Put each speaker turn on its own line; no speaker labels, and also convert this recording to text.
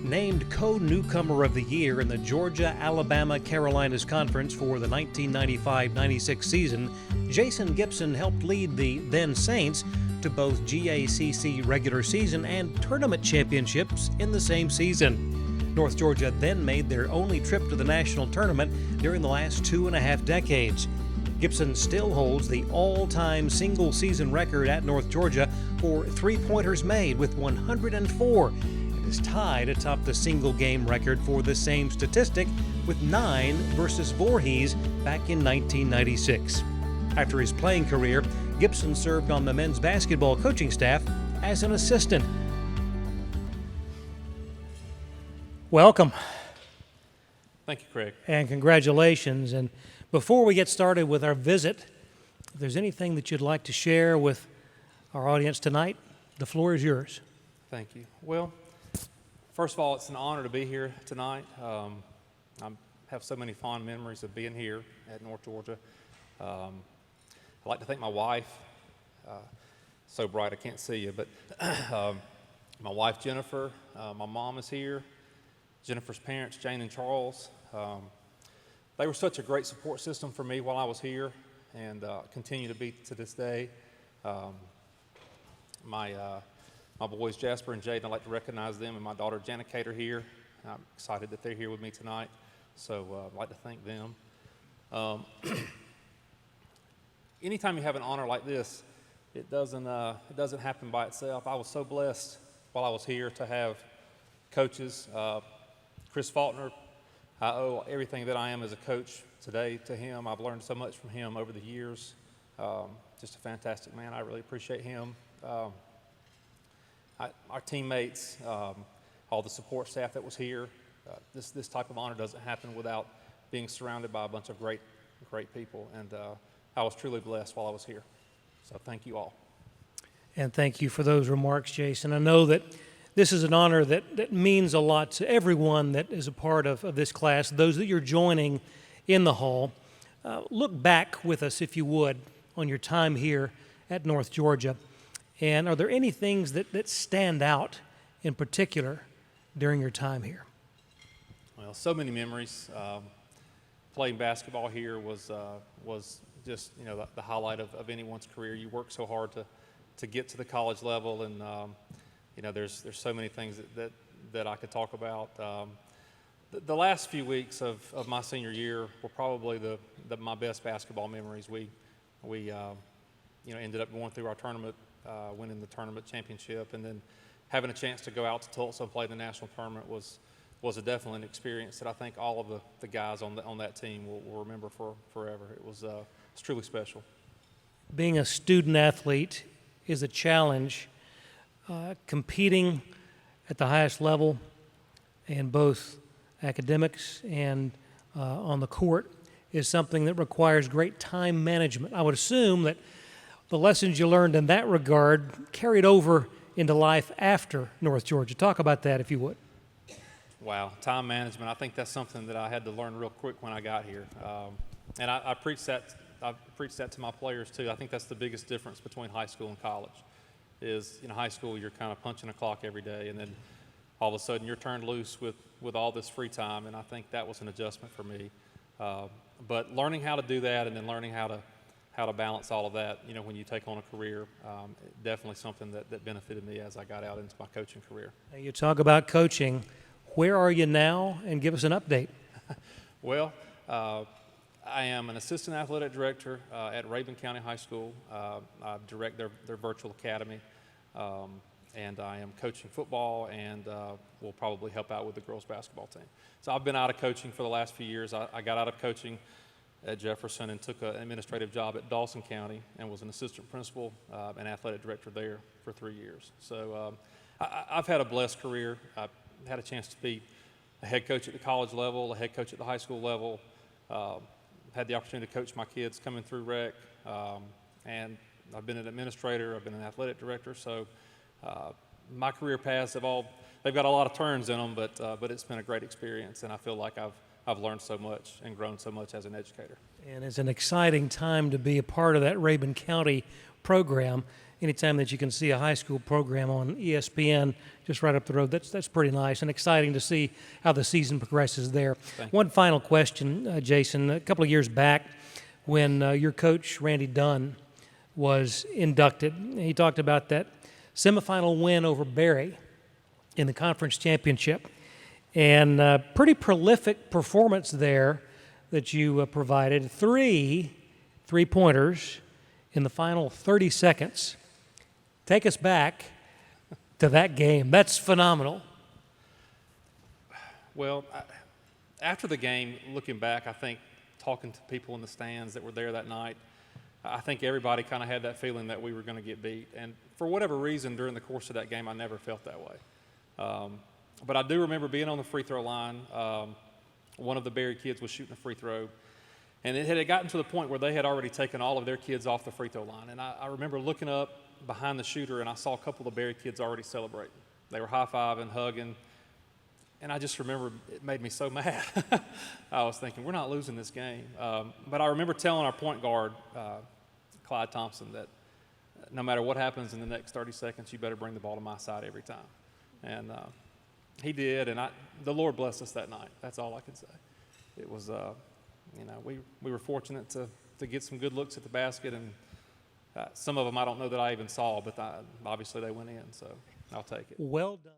Named co-Newcomer of the Year in the Georgia-Alabama-Carolinas Conference for the 1995-96 season, Jason Gibson helped lead the then Saints to both GACC regular season and tournament championships in the same season. North Georgia then made their only trip to the national tournament during the last 2.5 decades. Gibson still holds the all-time single-season record at North Georgia for three-pointers made with 104, and is tied atop the single-game record for the same statistic with 9 versus Voorhees back in 1996. After his playing career, Gibson served on the men's basketball coaching staff as an assistant. Welcome.
Thank you, Craig.
And congratulations. And before we get started with our visit, if there's anything that you'd like to share with our audience tonight, the floor is yours.
Thank you. Well, first of all, it's an honor to be here tonight. I have so many fond memories of being here at North Georgia. I'd like to thank my wife. So bright I can't see you, but my wife Jennifer, my mom is here, Jennifer's parents Jane and Charles. They were such a great support system for me while I was here, and continue to be to this day. My boys Jasper and Jade, I'd like to recognize them, and my daughter Janica are here. I'm excited that they're here with me tonight, so I'd like to thank them. Anytime you have an honor like this, it doesn't happen by itself. I was so blessed while I was here to have coaches. Chris Faulkner, I owe everything that I am as a coach today to him. I've learned so much from him over the years. Just a fantastic man. I really appreciate him. Our teammates, all the support staff that was here. This type of honor doesn't happen without being surrounded by a bunch of great people, and I was truly blessed while I was here. So thank you all.
And thank you for those remarks, Jason. I know that this is an honor that means a lot to everyone that is a part of this class, those that you're joining in the hall. Look back with us, if you would, on your time here at North Georgia. And are there any things that stand out in particular during your time here?
Well, so many memories. Playing basketball here was just, the highlight of anyone's career. You work so hard to get to the college level, and there's so many things that I could talk about. The last few weeks of my senior year were probably my best basketball memories. We ended up going through our tournament, winning the tournament championship, and then having a chance to go out to Tulsa and play the national tournament was definitely an experience that I think all of the guys on that team will remember for forever. It's truly special.
Being a student athlete is a challenge. Competing at the highest level in both academics and on the court is something that requires great time management. I would assume that the lessons you learned in that regard carried over into life after North Georgia. Talk about that, if you would.
Wow, time management. I think that's something that I had to learn real quick when I got here, and I preach that. I preach that to my players too. I think that's the biggest difference between high school and college. Is in high school you're kind of punching a clock every day, and then all of a sudden you're turned loose with all this free time, and I think that was an adjustment for me. But learning how to do that, and then learning how to balance all of that, when you take on a career, definitely something that benefited me as I got out into my coaching career.
Now you talk about coaching. Where are you now? And give us an update.
Well, I am an assistant athletic director at Rabun County High School. I direct their virtual academy, and I am coaching football, and will probably help out with the girls basketball team. So I've been out of coaching for the last few years. I got out of coaching at Jefferson and took an administrative job at Dawson County and was an assistant principal and athletic director there for 3 years. So I've had a blessed career. I've had a chance to be a head coach at the college level, a head coach at the high school level. Had the opportunity to coach my kids coming through rec, and I've been an administrator, I've been an athletic director, so my career paths they've got a lot of turns in them, but it's been a great experience, and I feel like I've learned so much and grown so much as an educator.
And it's an exciting time to be a part of that Rabun County program. Anytime that you can see a high school program on ESPN just right up the road, that's pretty nice and exciting to see how the season progresses there. One final question, Jason. A couple of years back when your coach, Randy Dunn, was inducted, he talked about that semifinal win over Barry in the conference championship, and pretty prolific performance there that you provided. Three three-pointers in the final 30 seconds. Take us back to that game. That's phenomenal.
Well, after the game, looking back, I think talking to people in the stands that were there that night, I think everybody kind of had that feeling that we were going to get beat. And for whatever reason, during the course of that game, I never felt that way. But I do remember being on the free throw line. One of the Barry kids was shooting a free throw. And it had gotten to the point where they had already taken all of their kids off the free throw line. And I remember looking up behind the shooter, and I saw a couple of the Barry kids already celebrating. They were high-fiving, hugging. And I just remember it made me so mad. I was thinking, we're not losing this game. But I remember telling our point guard, Clyde Thompson, that no matter what happens in the next 30 seconds, you better bring the ball to my side every time. And he did, and the Lord blessed us that night. That's all I can say. It was, we were fortunate to get some good looks at the basket, and some of them I don't know that I even saw, but obviously they went in, so I'll take it.
Well done.